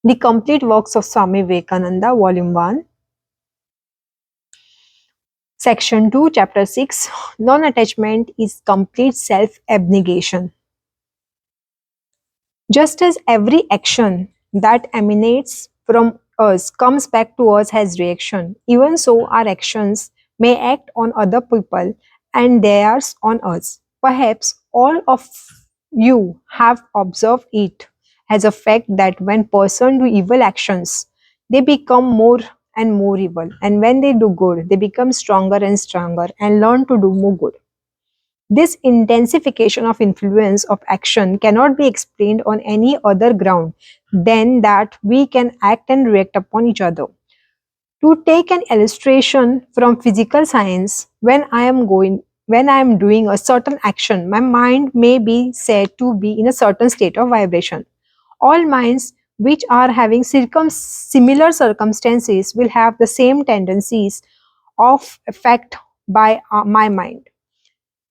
The complete works of Swami Vivekananda, Volume 1, Section 2, Chapter 6. Non-attachment is complete self-abnegation. Just as every action that emanates from us comes back to us as reaction, even so our actions may act on other people and theirs on us. Perhaps all of you have observed it as a fact that when person do evil actions, they become more and more evil, and when they do good, they become stronger and stronger and learn to do more good. This intensification of influence of action cannot be explained on any other ground than that we can act and react upon each other. To take an illustration from physical science, when I am doing a certain action, my mind may be said to be in a certain state of vibration. All minds which are having similar circumstances will have the same tendencies of effect by my mind.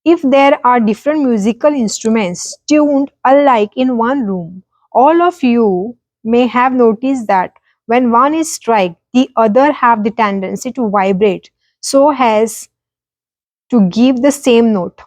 If there are different musical instruments tuned alike in one room, all of you may have noticed that when one is struck, the other have the tendency to vibrate so as to give the same note.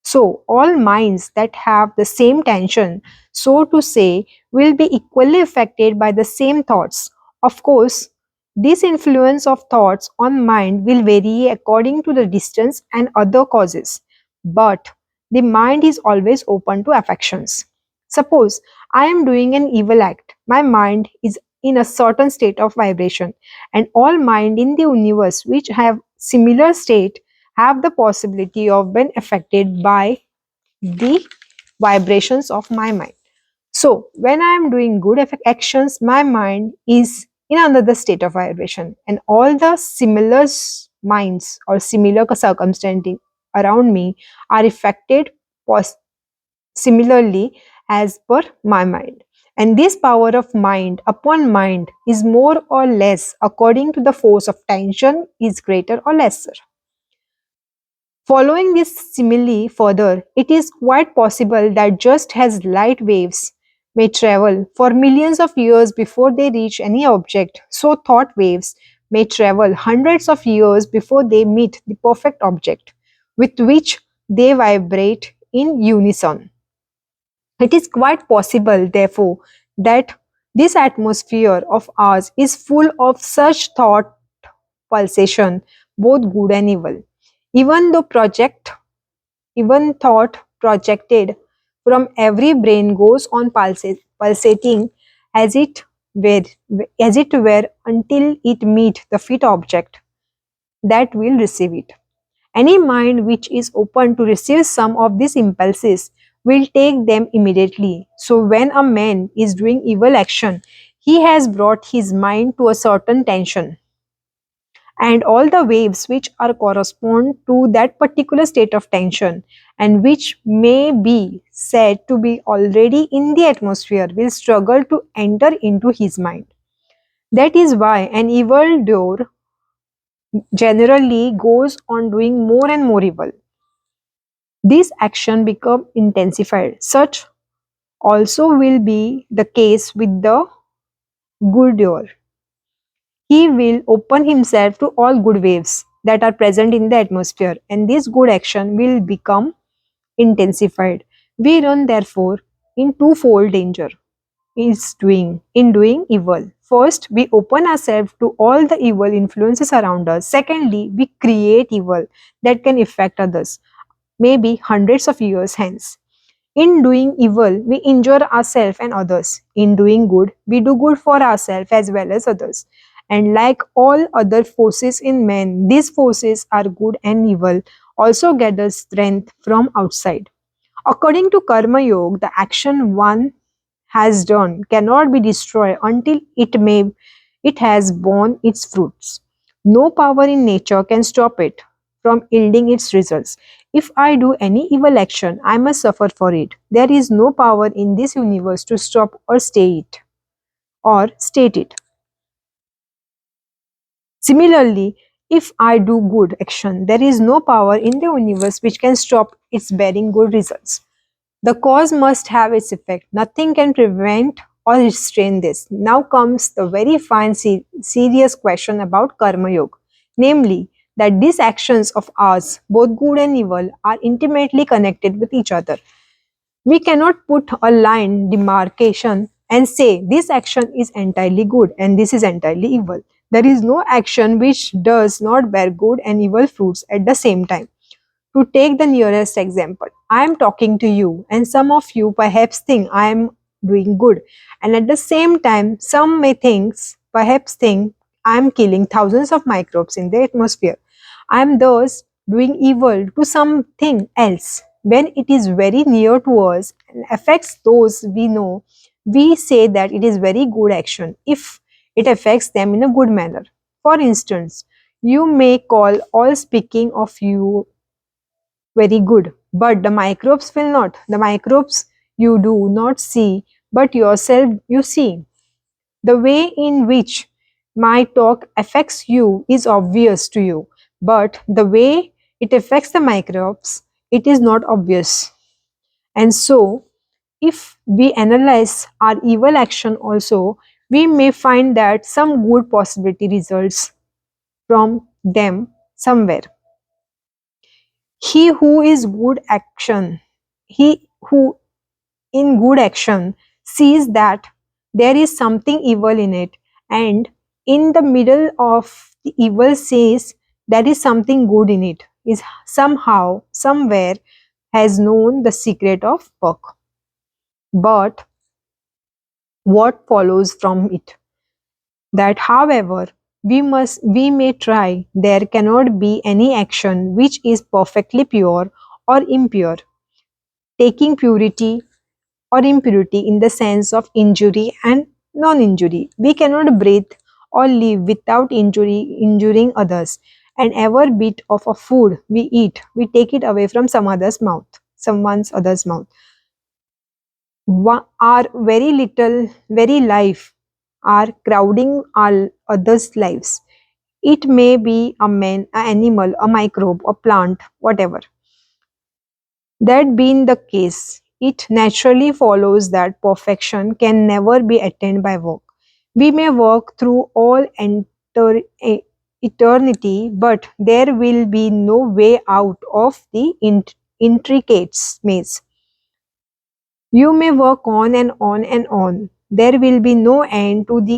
So, all minds that have the same tension, so to say, will be equally affected by the same thoughts. Of course, this influence of thoughts on mind will vary according to the distance and other causes, but the mind is always open to affections. Suppose I am doing an evil act, my mind is in a certain state of vibration, and all mind in the universe which have similar state have the possibility of being affected by the vibrations of my mind. So, when I am doing good actions, my mind is in another state of vibration, and all the similar minds or similar circumstances around me are affected similarly as per my mind. And this power of mind upon mind is more or less according to the force of tension is greater or lesser. Following this simile further, it is quite possible that just as light waves may travel for millions of years before they reach any object, so thought waves may travel hundreds of years before they meet the perfect object with which they vibrate in unison. It is quite possible, therefore, that this atmosphere of ours is full of such thought pulsation, both good and evil. Even though even thought projected from every brain goes on pulsating as it were, as it were until it meet the fit object that will receive it. Any mind which is open to receive some of these impulses will take them immediately. So when a man is doing evil action, he has brought his mind to a certain tension, and all the waves which are correspond to that particular state of tension and which may be said to be already in the atmosphere will struggle to enter into his mind. That is why an evil doer generally goes on doing more and more evil. This action become intensified. Such also will be the case with the good doer. He will open himself to all good waves that are present in the atmosphere, and this good action will become intensified. We run therefore in twofold danger in doing evil. First, we open ourselves to all the evil influences around us. Secondly, we create evil that can affect others, maybe hundreds of years hence. In doing evil, we injure ourselves and others. In doing good, we do good for ourselves as well as others. And like all other forces in man, these forces are good and evil, also gather strength from outside. According to Karma Yoga, the action one has done cannot be destroyed until it has borne its fruits. No power in nature can stop it from yielding its results. If I do any evil action, I must suffer for it. There is no power in this universe to stop or stay it or state it. Similarly, if I do good action, there is no power in the universe which can stop its bearing good results. The cause must have its effect. Nothing can prevent or restrain this. Now comes the very fine serious question about karma yoga, namely that these actions of ours, both good and evil, are intimately connected with each other. We cannot put a line demarcation and say this action is entirely good and this is entirely evil. There is no action which does not bear good and evil fruits at the same time. To take the nearest example, I am talking to you, and some of you perhaps think I am doing good, and at the same time, some may perhaps think I am killing thousands of microbes in the atmosphere. I am thus doing evil to something else. When it is very near to us and affects those we know, we say that it is very good action if it affects them in a good manner. For instance, you may call all speaking of you very good, but the microbes will not. The microbes you do not see, but yourself you see. The way in which my talk affects you is obvious to you, but the way it affects the microbes, it is not obvious. And so, if we analyze our evil action also, we may find that some good possibility results from them somewhere. He who is good action, he who in good action sees that there is something evil in it, and in the middle of the evil says there is something good in it, is somehow, somewhere has known the secret of work. But what follows from it? That however we may try, there cannot be any action which is perfectly pure or impure, taking purity or impurity in the sense of injury and non-injury. We cannot breathe or live without injuring others. And every bit of a food we eat, we take it away from someone's other's mouth. Our very life are crowding our others' lives. It may be a man, an animal, a microbe, a plant, whatever. That being the case, it naturally follows that perfection can never be attained by work. We may work through all eternity, but there will be no way out of the intricate maze. You may work on and on and on. There will be no end to the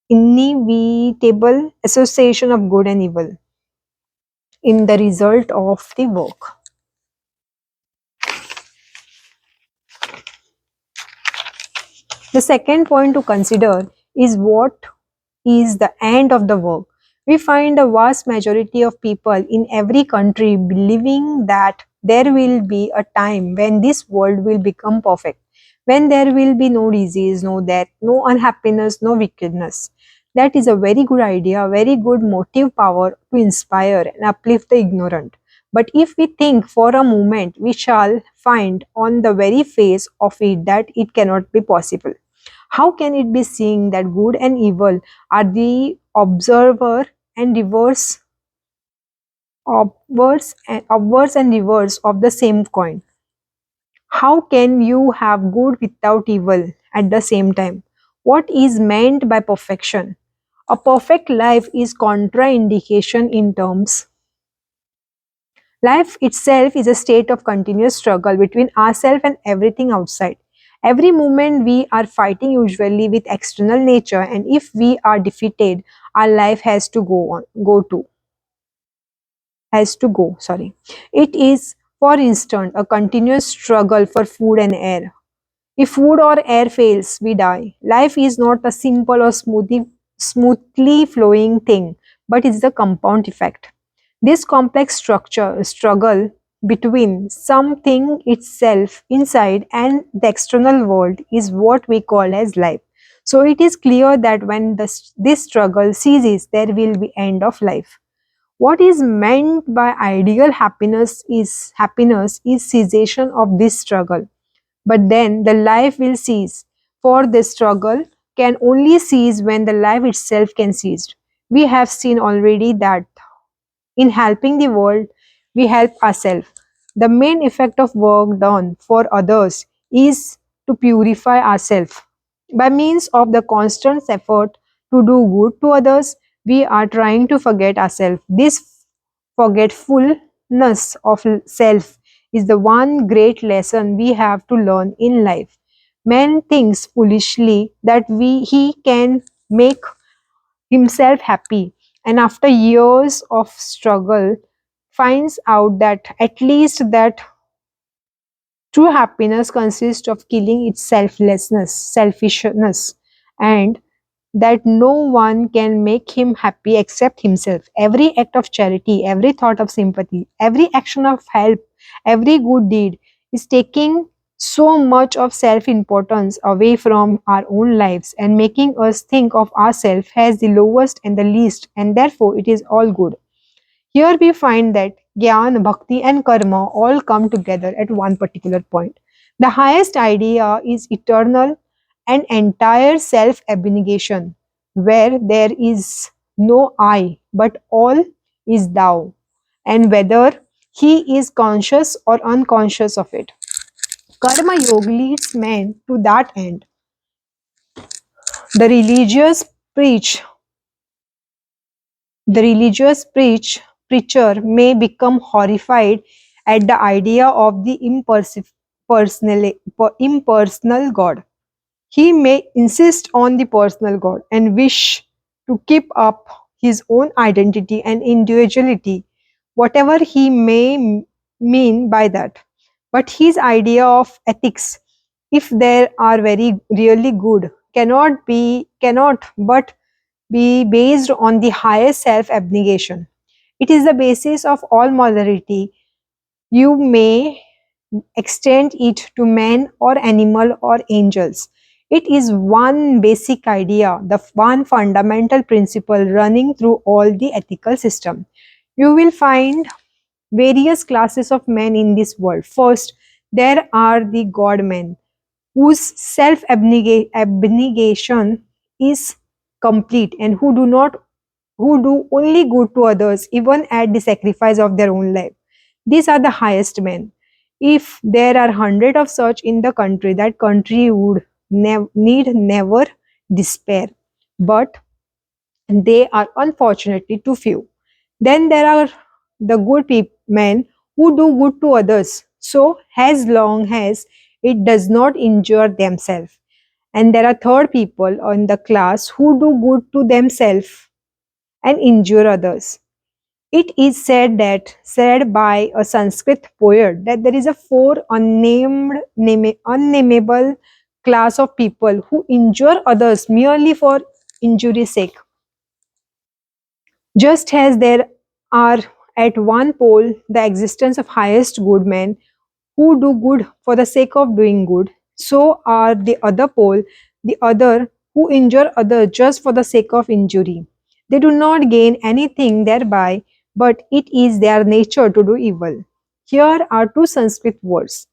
inevitable association of good and evil in the result of the work. The second point to consider is what is the end of the work. We find a vast majority of people in every country believing that there will be a time when this world will become perfect, when there will be no disease, no death, no unhappiness, no wickedness. That is a very good idea, very good motive power to inspire and uplift the ignorant. But if we think for a moment, we shall find on the very face of it that it cannot be possible. How can it be seen that good and evil are the obverse and reverse of the same coin? How can you have good without evil at the same time? What is meant by perfection? A perfect life is contraindication in terms. Life itself is a state of continuous struggle between ourselves and everything outside. Every moment we are fighting usually with external nature, and if we are defeated, our life has to go, sorry. It is, for instance, a continuous struggle for food and air. If food or air fails, we die. Life is not a simple or smoothly flowing thing, but it's the compound effect. This complex struggle between something itself inside and the external world is what we call as life. So it is clear that when this struggle ceases, there will be end of life. What is meant by ideal happiness is cessation of this struggle. But then the life will cease, for the struggle can only cease when the life itself can cease. We have seen already that in helping the world, we help ourselves. The main effect of work done for others is to purify ourselves. By means of the constant effort to do good to others, we are trying to forget ourselves. This forgetfulness of self is the one great lesson we have to learn in life. Man thinks foolishly that he can make himself happy, and after years of struggle finds out that at least that true happiness consists of killing its selfishness, and that no one can make him happy except himself. Every act of charity, every thought of sympathy, every action of help, every good deed is taking so much of self importance away from our own lives and making us think of ourselves as the lowest and the least, and therefore it is all good. Here we find that Gyan, Bhakti, and Karma all come together at one particular point. The highest idea is eternal and entire self abnegation, where there is no I, but all is thou, and whether he is conscious or unconscious of it. Karma Yoga leads men to that end. The religious preach The religious preacher may become horrified at the idea of the impersonal God. He may insist on the personal God and wish to keep up his own identity and individuality, whatever he may mean by that. But his idea of ethics, if they are very really good, cannot but be based on the highest self abnegation. It is the basis of all morality. You may extend it to men or animal or angels. It is one basic idea, the one fundamental principle running through all the ethical system. You will find various classes of men in this world. First, there are the God men, whose self abnegation is complete and who do only good to others even at the sacrifice of their own life. These are the highest men. If there are hundred of such in the country, that country would need never despair. But they are unfortunately too few. Then there are the good men who do good to others, so as long as it does not injure themselves. And there are third people in the class who do good to themselves and injure others. It is said by a Sanskrit poet that there is a four unnameable class of people who injure others merely for injury's sake. Just as there are at one pole the existence of highest good men who do good for the sake of doing good, so are the other pole, the other who injure others just for the sake of injury. They do not gain anything thereby, but it is their nature to do evil. Here are two Sanskrit words.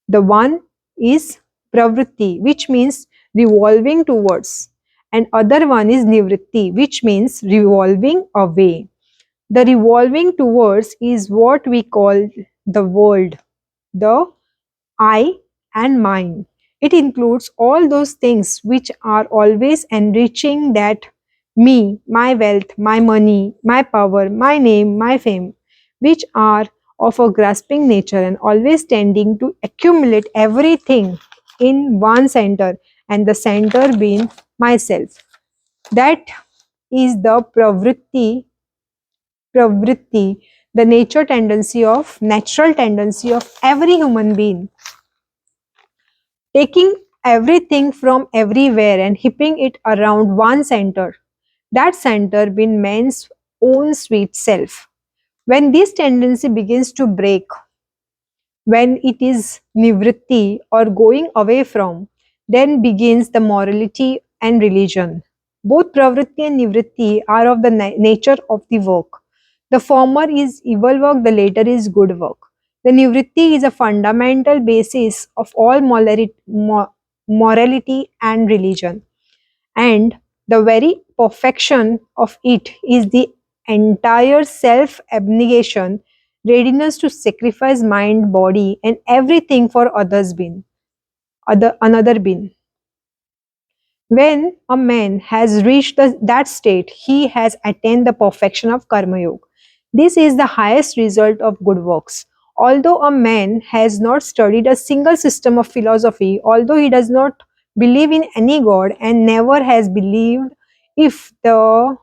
The one is pravritti, which means revolving towards, and other one is nivritti, which means revolving away. The revolving towards is what we call the world, the I and mine. It includes all those things which are always enriching that me, my wealth, my money, my power, my name, my fame, which are of a grasping nature and always tending to accumulate everything in one center, and the center being myself. That is the pravritti, the natural tendency of every human being, taking everything from everywhere and heaping it around one center, that center being man's own sweet self. When this tendency begins to break, when it is nivritti or going away from, then begins the morality and religion. Both pravritti and nivritti are of the nature of the work. The former is evil work, the latter is good work. The nivritti is a fundamental basis of all morality and religion, and the very perfection of it is the entire self abnegation, readiness to sacrifice mind, body, and everything for others' being. another bin. When a man has reached that state, he has attained the perfection of Karma Yoga. This is the highest result of good works. Although a man has not studied a single system of philosophy, although he does not believe in any god and never has if the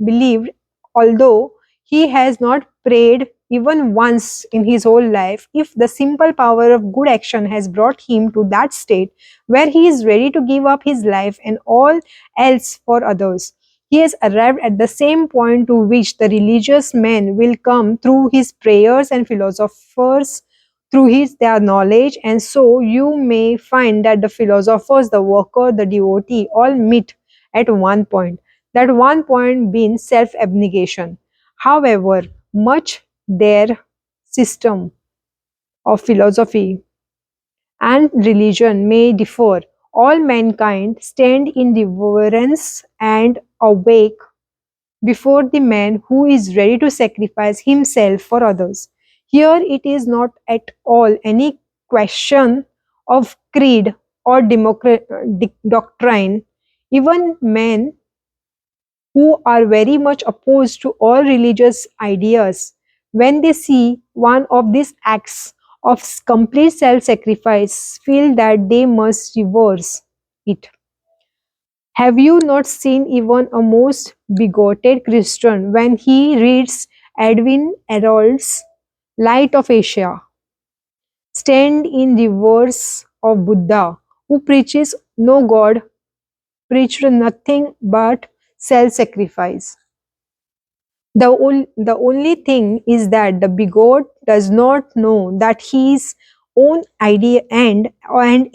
believed, although he has not prayed even once in his whole life, if the simple power of good action has brought him to that state where he is ready to give up his life and all else for others, he has arrived at the same point to which the religious man will come through his prayers and philosophers through their knowledge. And so you may find that the philosophers, the worker, the devotee all meet at one point, that one point being self-abnegation. However much their system of philosophy and religion may differ, all mankind stand in reverence and awake before the man who is ready to sacrifice himself for others. Here it is not at all any question of creed or doctrine. Even men who are very much opposed to all religious ideas, when they see one of these acts of complete self sacrifice, feel that they must reverse it. Have you not seen even a most bigoted Christian when he reads Edwin Arnold's Light of Asia stand in reverse of Buddha, who preaches no God, preached nothing but self sacrifice? The only thing is that the bigot does not know that his own idea and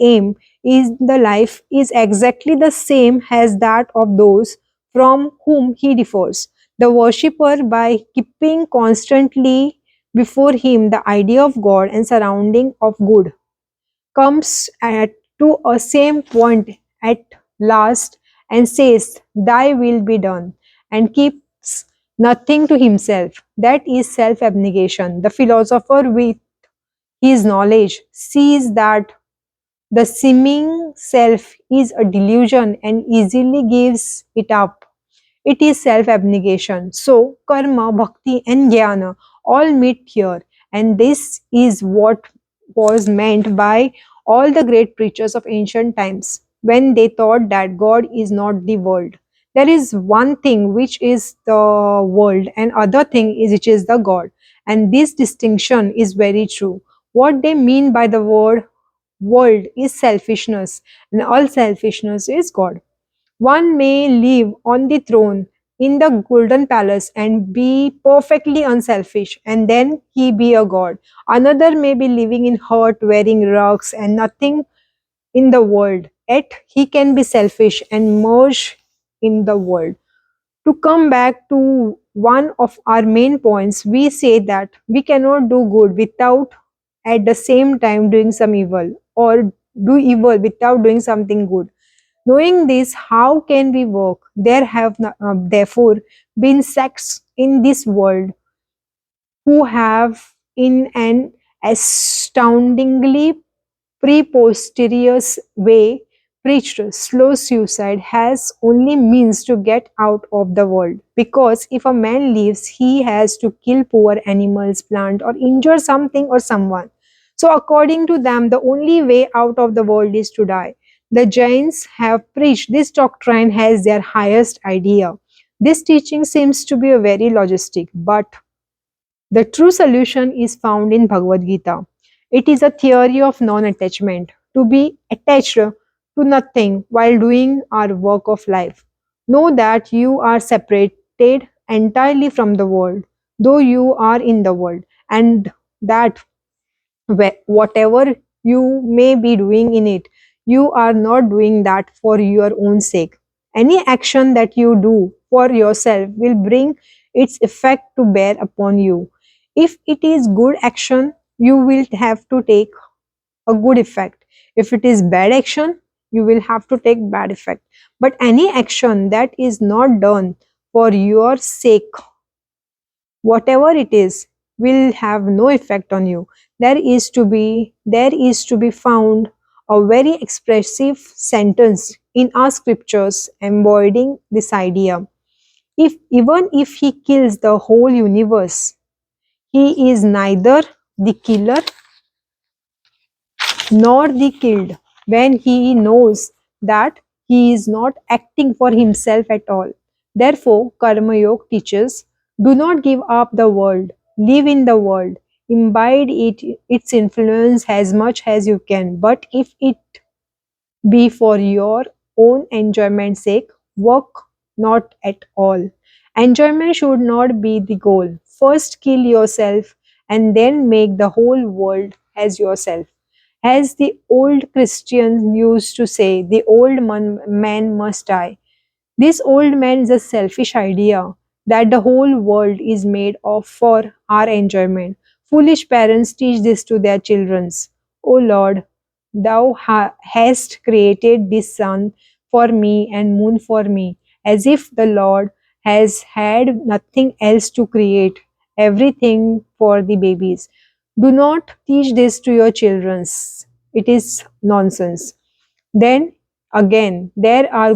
aim is the life is exactly the same as that of those from whom he differs. The worshipper, by keeping constantly before him the idea of God and surrounding of good, comes to a same point at last and says, Thy will be done, and keeps nothing to himself. That is self abnegation. The philosopher, with his knowledge, sees that the seeming self is a delusion and easily gives it up. It is self abnegation. So, karma, bhakti, and jnana all meet here, and this is what was meant by all the great preachers of ancient times when they thought that God is not the world. There is one thing which is the world, and other thing is which is the God, and this distinction is very true. What they mean by the word world is selfishness, and all selfishness is God. One may live on the throne in the golden palace and be perfectly unselfish, and then he be a god. Another may be living in hut, wearing rugs, and nothing in the world, yet he can be selfish and merge in the world. To come back to one of our main points, we say that we cannot do good without at the same time doing some evil, or do evil without doing something good. Knowing this, how can we work? There have therefore been sects in this world who have, in an astoundingly preposterous way, preached slow suicide has only means to get out of the world. Because if a man lives, he has to kill poor animals, plant, or injure something or someone. So, according to them, the only way out of the world is to die. The Jains have preached this doctrine as their highest idea. This teaching seems to be a very logistic, but the true solution is found in Bhagavad Gita. It is a theory of non attachment, to be attached to nothing while doing our work of life. Know that you are separated entirely from the world, though you are in the world, and that whatever you may be doing in it, you are not doing that for your own sake. Any action that you do for yourself will bring its effect to bear upon you. If it is good action, you will have to take a good effect. If it is bad action, you will have to take bad effect. But any action that is not done for your sake, whatever it is, will have no effect on you. There is to be found a very expressive sentence in our scriptures embodying this idea. If even if he kills the whole universe, he is neither the killer nor the killed when he knows that he is not acting for himself at all. Therefore, Karma Yoga teaches, do not give up the world, live in the world, imbibe its influence as much as you can. But if it be for your own enjoyment's sake, work not at all. Enjoyment should not be the goal. First kill yourself and then make the whole world as yourself. As the old Christians used to say, the old man must die. This old man is a selfish idea that the whole world is made of for our enjoyment. Foolish parents teach this to their children. O Lord, thou hast created this sun for me and moon for me, as if the Lord has had nothing else to create, everything for the babies. Do not teach this to your children. It is nonsense. Then again, there are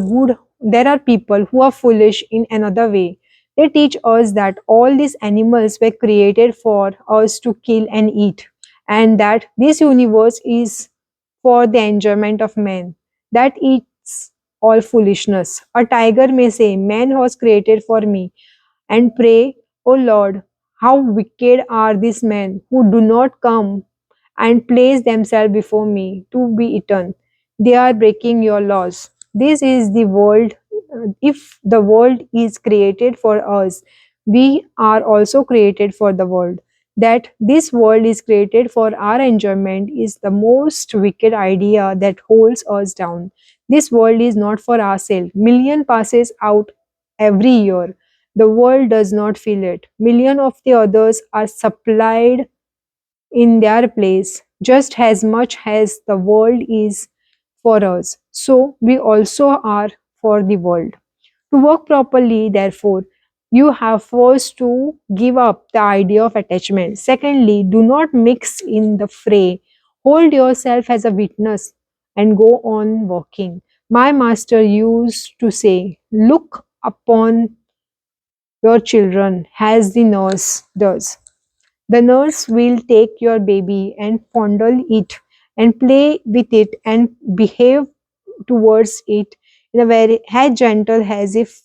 people who are foolish in another way. They teach us that all these animals were created for us to kill and eat, and that this universe is for the enjoyment of man. That is all foolishness. A tiger may say, man was created for me, and pray, O Lord, how wicked are these men who do not come and place themselves before me to be eaten. They are breaking your laws. This is the world. If the world is created for us, we are also created for the world. That this world is created for our enjoyment is the most wicked idea that holds us down. This world is not for ourselves. Million passes out every year. The world does not feel it. Million of the others are supplied in their place just as much as the world is for us. So we also are for the world. To work properly, therefore, you have first to give up the idea of attachment. Secondly, do not mix in the fray. Hold yourself as a witness and go on walking. My master used to say, look upon your children as the nurse does. The nurse will take your baby and fondle it and play with it and behave towards it in a very as gentle as if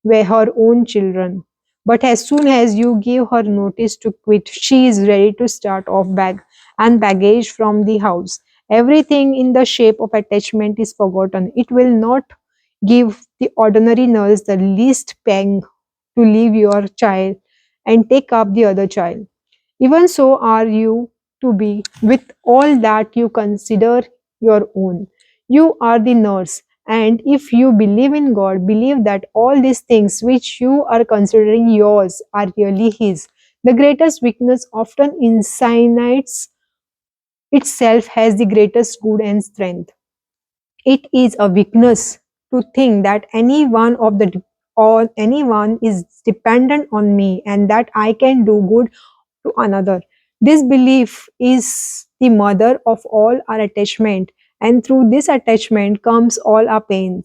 were her own children. But as soon as you give her notice to quit, she is ready to start off bag and baggage from the house. Everything in the shape of attachment is forgotten. It will not give the ordinary nurse the least pang to leave your child and take up the other child. Even so are you to be with all that you consider your own. You are the nurse, and if you believe in God, believe that all these things which you are considering yours are really His. The greatest weakness often insinuates itself as the greatest good and strength. It is a weakness to think that any one of the or anyone is dependent on me and that I can do good to another. This belief is the mother of all our attachment, and through this attachment comes all our pain.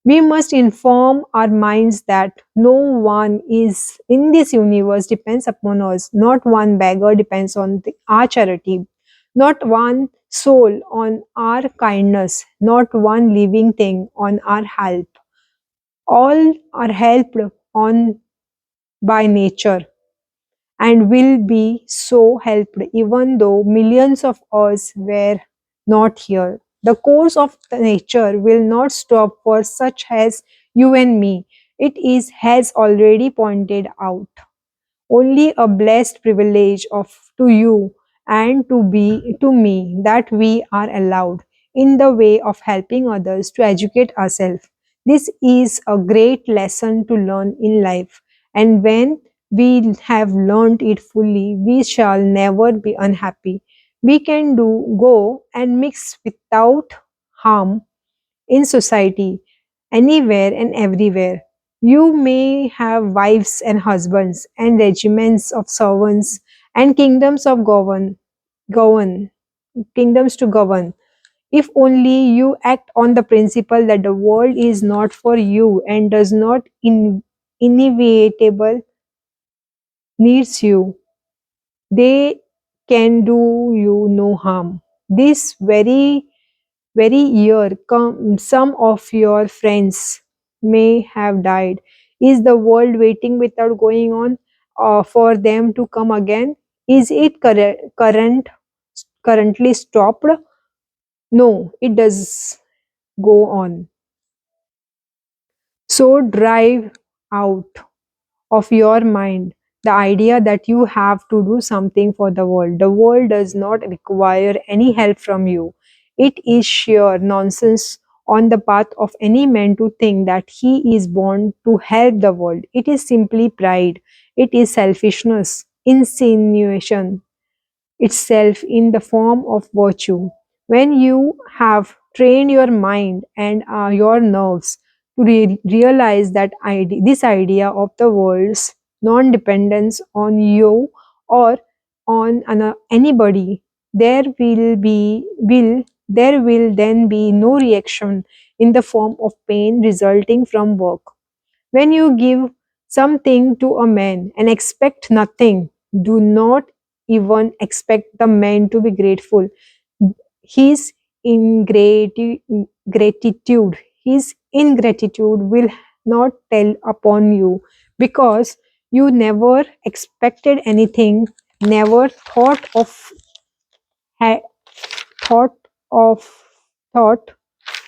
We must inform our minds that no one is in this universe depends upon us. Not one beggar depends on our charity. Not one soul on our kindness. Not one living thing on our help. All are helped on by nature and will be so helped even though millions of us were not here. The course of the nature will not stop for such as you and me. It is has already pointed out only a blessed privilege of to you and to be to me that we are allowed in the way of helping others to educate ourselves. This is a great lesson to learn in life, and when we have learned it fully we shall never be unhappy. We can do go and mix without harm in society, anywhere and everywhere. You may have wives and husbands, and regiments of servants, and govern, kingdoms to govern. If only you act on the principle that the world is not for you and does not inevitable needs you, they can do you no harm. This very year, some of your friends may have died. Is the world waiting without going on for them to come again? Is it currently stopped? No, it does go on. So drive out of your mind the idea that you have to do something for the world. The world does not require any help from you. It is sheer nonsense on the part of any man to think that he is born to help the world. It is simply pride. It is selfishness, insinuation, itself in the form of virtue. When you have trained your mind and your nerves to realize that this idea of the world's non dependence on you or on anybody, there will then be no reaction in the form of pain resulting from work. When you give something to a man and expect nothing, do not even expect the man to be grateful. His gratitude, his ingratitude will not tell upon you because you never expected anything, never ha- thought of thought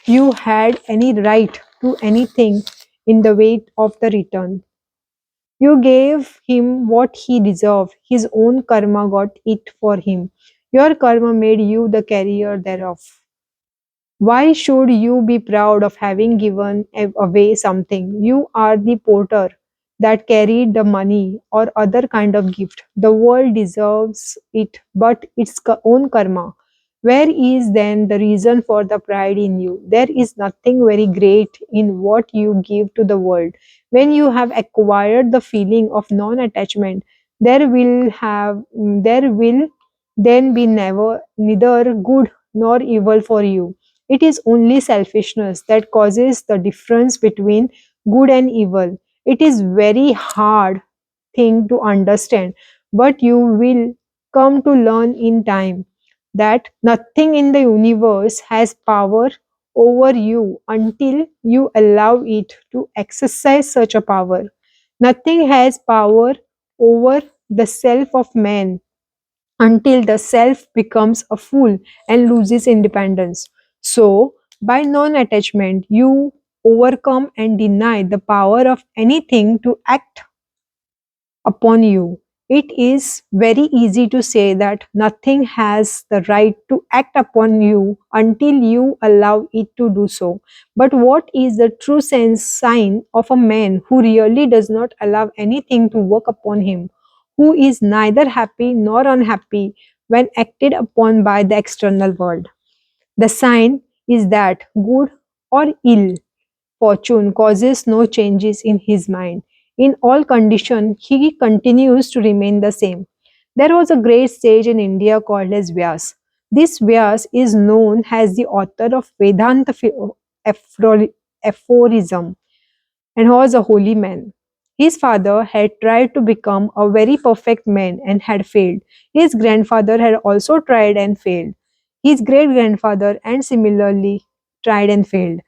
you had any right to anything in the way of the return. You gave him what he deserved. His own karma got it for him. Your karma made you the carrier thereof. Why should you be proud of having given away something? You are the porter that carried the money or other kind of gift. The world deserves it, but its own karma. Where is then the reason for the pride in you? There is nothing very great in what you give to the world. When you have acquired the feeling of non-attachment, there will then be neither good nor evil for you. It is only selfishness that causes the difference between good and evil. It is very hard thing to understand, but you will come to learn in time that nothing in the universe has power over you until you allow it to exercise such a power. Nothing has power over the self of man until the self becomes a fool and loses independence. So, by non attachment, you overcome and deny the power of anything to act upon you. It is very easy to say that nothing has the right to act upon you until you allow it to do so. But what is the true sense sign of a man who really does not allow anything to work upon him, who is neither happy nor unhappy when acted upon by the external world? The sign is that good or ill fortune causes no changes in his mind. In all conditions, he continues to remain the same. There was a great sage in India called as Vyas. This Vyas is known as the author of Vedanta aphorism and was a holy man. His father had tried to become a very perfect man and had failed. His grandfather had also tried and failed. His great grandfather and similarly tried and failed.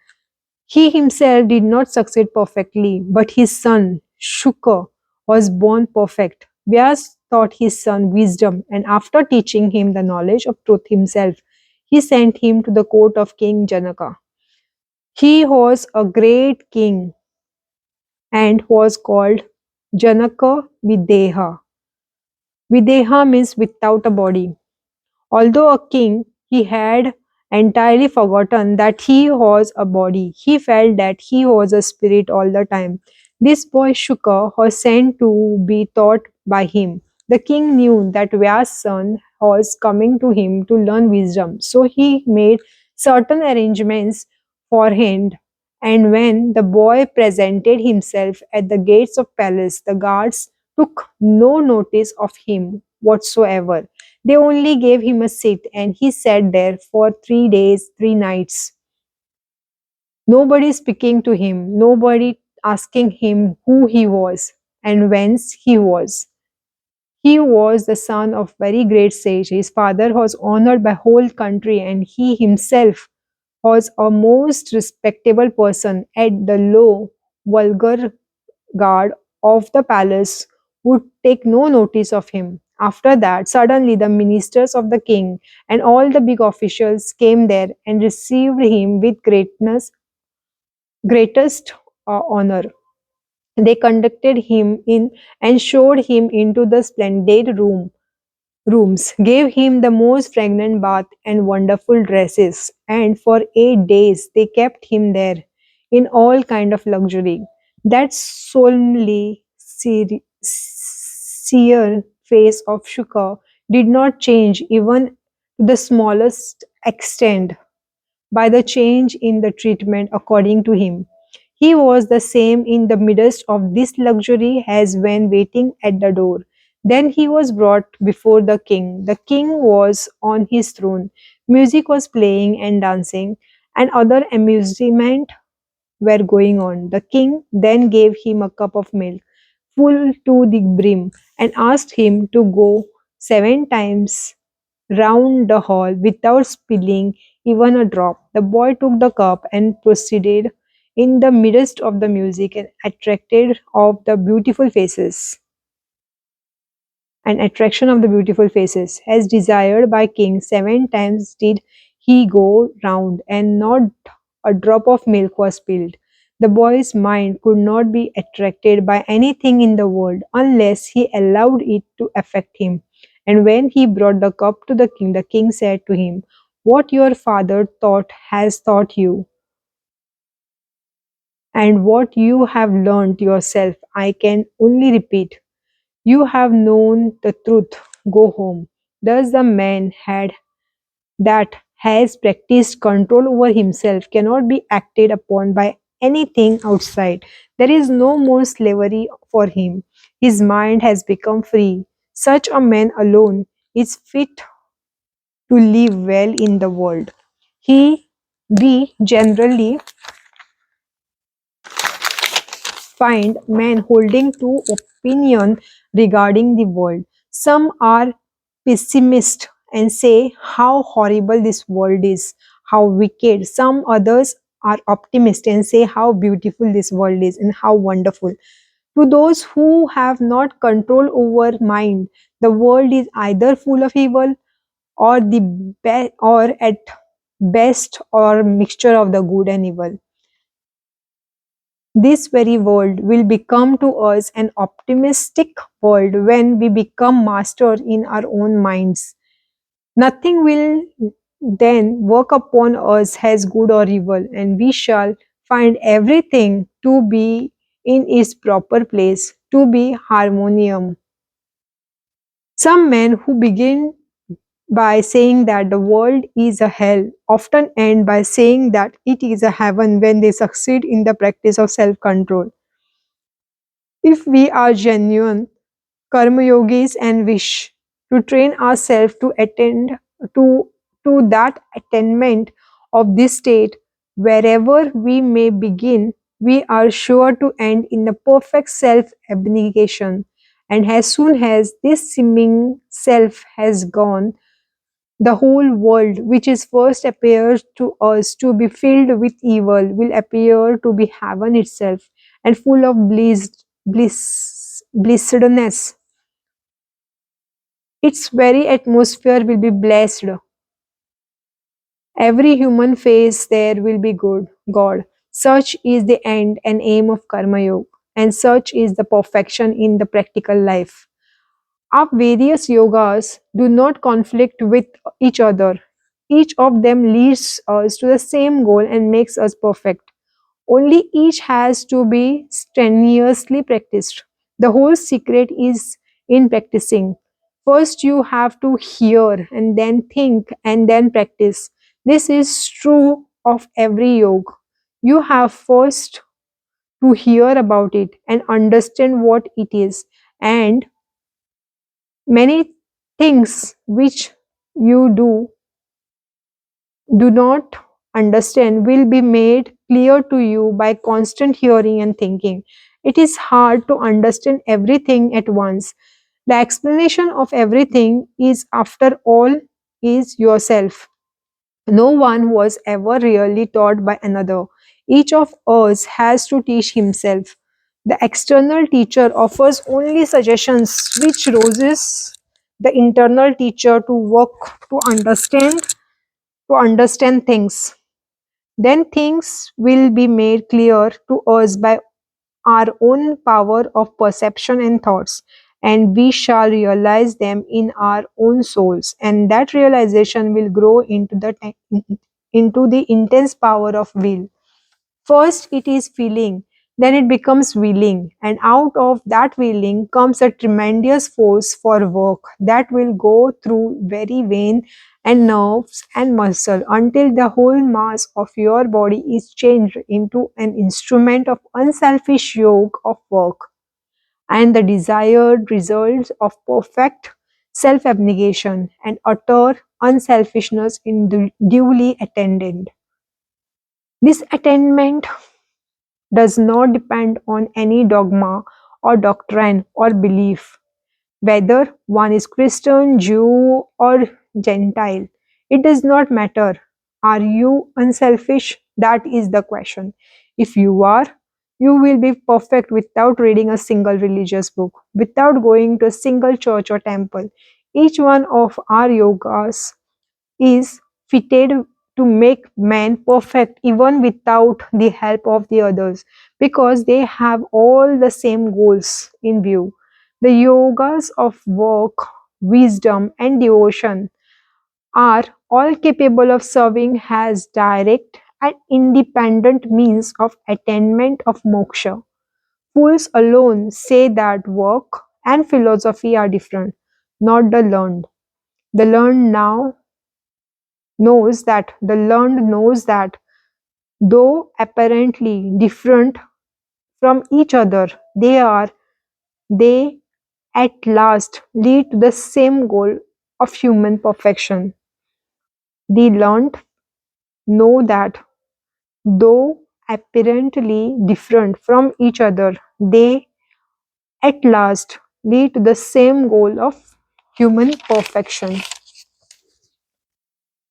He himself did not succeed perfectly, but his son, Shuka, was born perfect. Vyas taught his son wisdom, and after teaching him the knowledge of truth himself, he sent him to the court of King Janaka. He was a great king and was called Janaka Videha. Videha means without a body. Although a king, he had entirely forgotten that he was a body. He felt that he was a spirit all the time. This boy Shuka was sent to be taught by him. The king knew that Vyas' son was coming to him to learn wisdom, so he made certain arrangements for him. And when the boy presented himself at the gates of palace, the guards took no notice of him whatsoever. They only gave him a seat, and he sat there for 3 days, 3 nights. Nobody speaking to him, nobody asking him who he was and whence he was. He was the son of very great sage. His father was honored by whole country, and he himself was a most respectable person. At the low, vulgar guard of the palace would take no notice of him. After that, suddenly the ministers of the king and all the big officials came there and received him with greatest honor. They conducted him in and showed him into the splendid rooms, gave him the most fragrant bath and wonderful dresses, and for 8 days they kept him there in all kind of luxury. That solemnly seer face of Shuka did not change even to the smallest extent by the change in the treatment according to him. He was the same in the midst of this luxury as when waiting at the door. Then he was brought before the king. The king was on his throne. Music was playing and dancing, and other amusement were going on. The king then gave him a cup of milk full to the brim and asked him to go 7 times round the hall without spilling even a drop. The boy took the cup and proceeded in the midst of the music and attracted of the beautiful faces and attraction of the beautiful faces, as desired by king. 7 times did he go round, and not a drop of milk was spilled. The boy's mind could not be attracted by anything in the world unless he allowed it to affect him. And when he brought the cup to the king said to him, "What your father taught has taught you, and what you have learnt yourself I can only repeat. You have known the truth. Go home." Thus, the man had that has practiced control over himself cannot be acted upon by anything outside. There is no more slavery for him. His mind has become free. Such a man alone is fit to live well in the world. He we generally find men holding two opinion regarding the world. Some are pessimist and say how horrible this world is, how wicked. Some others are optimist and say how beautiful this world is and how wonderful. To those who have not control over mind, the world is either full of evil or or at best or mixture of the good and evil. This very world will become to us an optimistic world when we become master in our own minds. Nothing will then work upon us as good or evil, and we shall find everything to be in its proper place, to be harmonium. Some men who begin by saying that the world is a hell often end by saying that it is a heaven when they succeed in the practice of self control. If we are genuine karma yogis and wish to train ourselves to attend to, to that attainment of this state, wherever we may begin, we are sure to end in the perfect self-abnegation. And as soon as this seeming self has gone, the whole world, which is first appears to us to be filled with evil, will appear to be heaven itself and full of blessedness. Its very atmosphere will be blessed. Every human face there will be good, God. Such is the end and aim of Karma Yoga, and such is the perfection in the practical life. Our various yogas do not conflict with each other. Each of them leads us to the same goal and makes us perfect. Only each has to be strenuously practiced. The whole secret is in practicing. First, you have to hear and then think and then practice. This is true of every yoga. You have first to hear about it and understand what it is, and many things which you do not understand will be made clear to you by constant hearing and thinking. It is hard to understand everything at once. The explanation of everything is, after all, is yourself. No one was ever really taught by another. Each of us has to teach himself. The external teacher offers only suggestions which roses the internal teacher to work to understand things. Then things will be made clear to us by our own power of perception and thoughts, and we shall realize them in our own souls, and that realization will grow into the intense power of will. First it is feeling, then it becomes willing, and out of that willing comes a tremendous force for work that will go through very vein and nerves and muscle until the whole mass of your body is changed into an instrument of unselfish yoke of work, and the desired results of perfect self-abnegation and utter unselfishness in duly attended. This attainment does not depend on any dogma or doctrine or belief, whether one is Christian, Jew, or Gentile. It does not matter. Are you unselfish? That is the question. If you are, you will be perfect without reading a single religious book, without going to a single church or temple. Each one of our yogas is fitted to make man perfect even without the help of the others, because they have all the same goals in view. The yogas of work, wisdom, and devotion are all capable of serving as direct and independent means of attainment of moksha. Fools alone say that work and philosophy are different, not the learned. The learned now knows that though apparently different from each other, they at last lead to the same goal of human perfection. The learned know that though apparently different from each other, they at last lead to the same goal of human perfection.